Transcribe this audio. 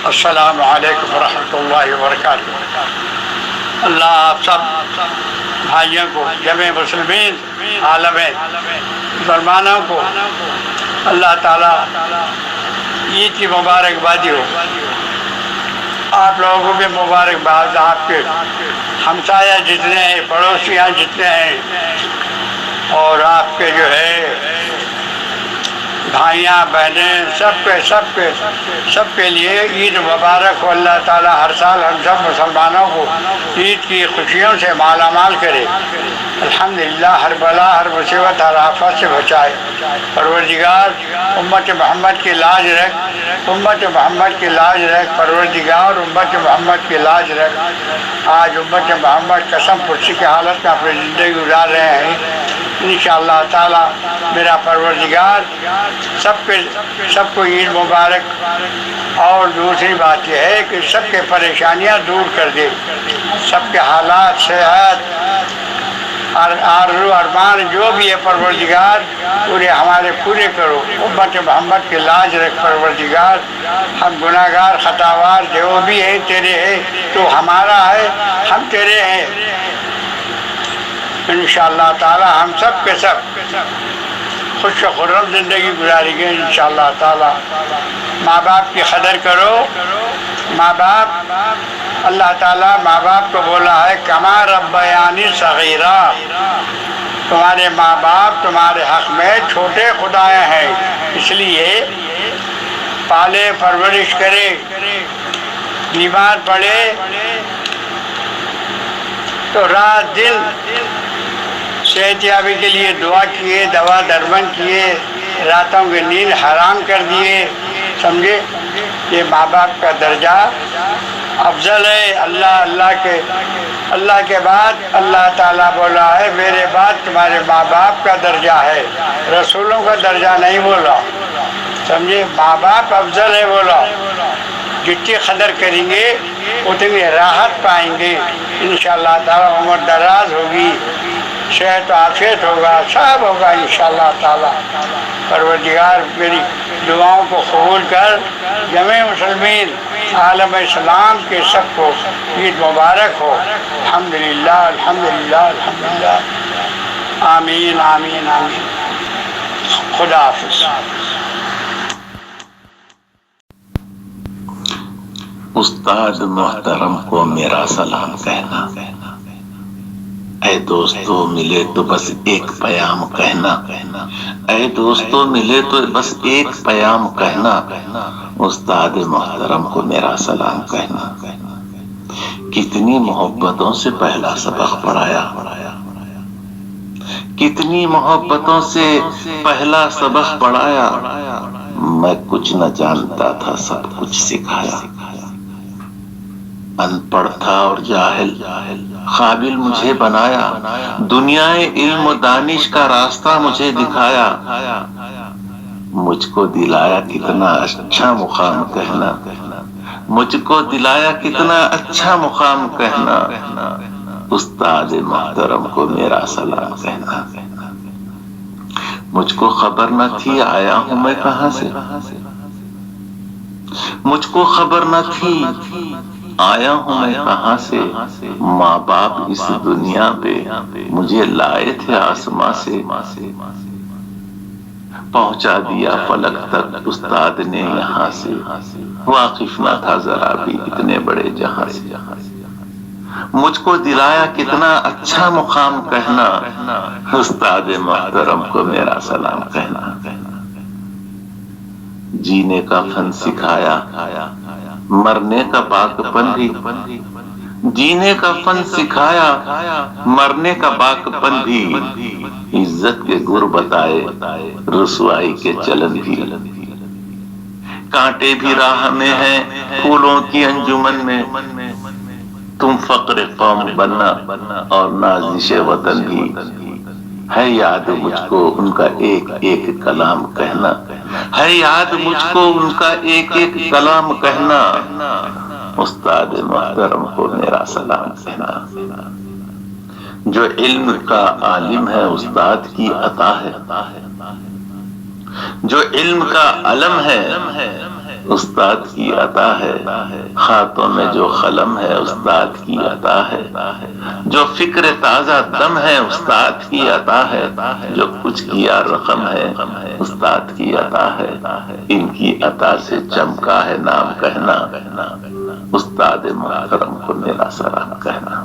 السلام علیکم ورحمۃ اللہ وبرکاتہ۔ اللہ آپ سب بھائیوں کو، جمع مسلمین عالم مسلمانوں کو اللہ تعالیٰ عید کی مبارکبادی ہو۔ آپ لوگوں کو بھی مبارکباد، آپ کے ہمسایہ جتنے ہیں، پڑوسیاں جتنے ہیں، اور آپ کے جو ہے بھائیاں بہنیں، سب کے لیے عید مبارک ہو۔ اللہ تعالیٰ ہر سال ہم سب مسلمانوں کو عید کی خوشیوں سے مالا مال کرے، الحمدللہ، ہر بلا، ہر مصیبت، ہر آفت سے بچائے۔ پروردگار امت محمد کی لاج رکھ، امت محمد کی لاج رکھ، پروردگار امت محمد کی لاج رکھ۔ آج امت محمد قسم پرسی کی حالت میں اپنی زندگی گزار رہے ہیں، انشاءاللہ تعالیٰ میرا پروردگار سب کو عید مبارک۔ اور دوسری بات یہ ہے کہ سب کے پریشانیاں دور کر دے، سب کے حالات، صحت، آرزو ارمان جو بھی ہے پروردگار پورے کرو۔ امت محمد کی لاج رکھ پروردگار۔ ہم گناہ گار، خطاوار جو بھی ہے تیرے ہے، تو ہمارا ہے، ہم تیرے ہیں۔ انشاءاللہ تعالی ہم سب کے سب خوش و خرم زندگی گزاریں گے انشاءاللہ تعالی۔ ماں باپ کی قدر کرو۔ ماں باپ، اللہ تعالیٰ ماں باپ کو بولا ہے کما ربیانی صغیرہ، تمہارے ماں باپ تمہارے حق میں چھوٹے خدائے ہیں، اس لیے پالے، پرورش کرے، بیمار پڑے تو رات دن صحت یابی کے لیے دعا کیے، دوا درمن کیے، راتوں کی نیند حرام کر دیے، سمجھے؟ یہ ماں باپ کا درجہ افضل ہے۔ اللہ کے بعد اللہ تعالیٰ بولا ہے میرے بعد تمہارے ماں باپ کا درجہ ہے، رسولوں کا درجہ نہیں بولا، سمجھے؟ ماں باپ افضل ہے بولا۔ جتنی قدر کریں گے اتنی راحت پائیں گے انشاءاللہ تعالیٰ، عمر دراز ہوگی، صحت و عافیت ہوگا، سب ہوگا انشاءاللہ تعالیٰ۔ پروردگار میری دعاؤں کو قبول کر، جمع مسلمین عالم اسلام کے سب کو عید مبارک ہو۔ الحمدللہ الحمدللہ الحمدللہ، آمین آمین آمین۔ خدا حافظ۔ استاد محترم کو میرا سلام کہنا۔ اے دوستو ملے تو بس ایک پیام کہنا، اے دوستو ملے تو بس ایک پیام کہنا، استاد محترم کو میرا سلام کہنا۔ کتنی محبتوں سے پہلا سبق پڑھایا، کتنی محبتوں سے پہلا سبق پڑھایا، میں کچھ نہ جانتا تھا سب کچھ سکھایا۔ ان پڑھ تھا اور جاہل، قابل مجھے بنایا، دنیائے علم و دانش کا راستہ مجھے دکھایا۔ مجھ کو دلایا کتنا اچھا مقام کہنا، مجھ کو دلایا کتنا اچھا مقام کہنا، استاد محترم کو میرا سلام کہنا۔ مجھ کو خبر نہ تھی آیا ہوں میں کہاں سے، مجھ کو خبر نہ تھی آیا ہوں میں کہاں سے، ماں باپ اس دنیا پہ مجھے لائے تھے آسماں سے، پہنچا دیا فلک تک استاد نے یہاں سے، واقف نہ تھا ذرا بھی اتنے بڑے جہاں سے۔ مجھ کو دلایا کتنا اچھا مقام کہنا، استاد محترم کو میرا سلام کہنا۔ جینے کا فن سکھایا، مرنے کا باک پن بھی، جینے کا فن سکھایا، مرنے کا باک پن بھی، عزت کے گر بتائے، رسوائی کے چلن بھی۔ کانٹے بھی راہ میں ہیں پھولوں کی انجمن میں، تم فقر قوم بننا اور نازش وطن بھی۔ ہے یاد مجھ کو ان کا ایک ایک کلام کہنا، ہے یاد مجھ کو ان کا ایک ایک کلام کہنا، استاد محترم کو میرا سلام کہنا۔ جو علم کا عالم ہے استاد کی عطا ہے، جو علم کا علم ہے استاد کی عطا ہے، ہاتھوں میں جو قلم ہے استاد کی عطا ہے، جو فکر تازہ دم ہے استاد کی عطا ہے، جو کچھ کیا رقم ہے استاد کی عطا ہے، ان کی عطا سے چمکا ہے نام کہنا، استاد محترم کو میرا سلام کہنا۔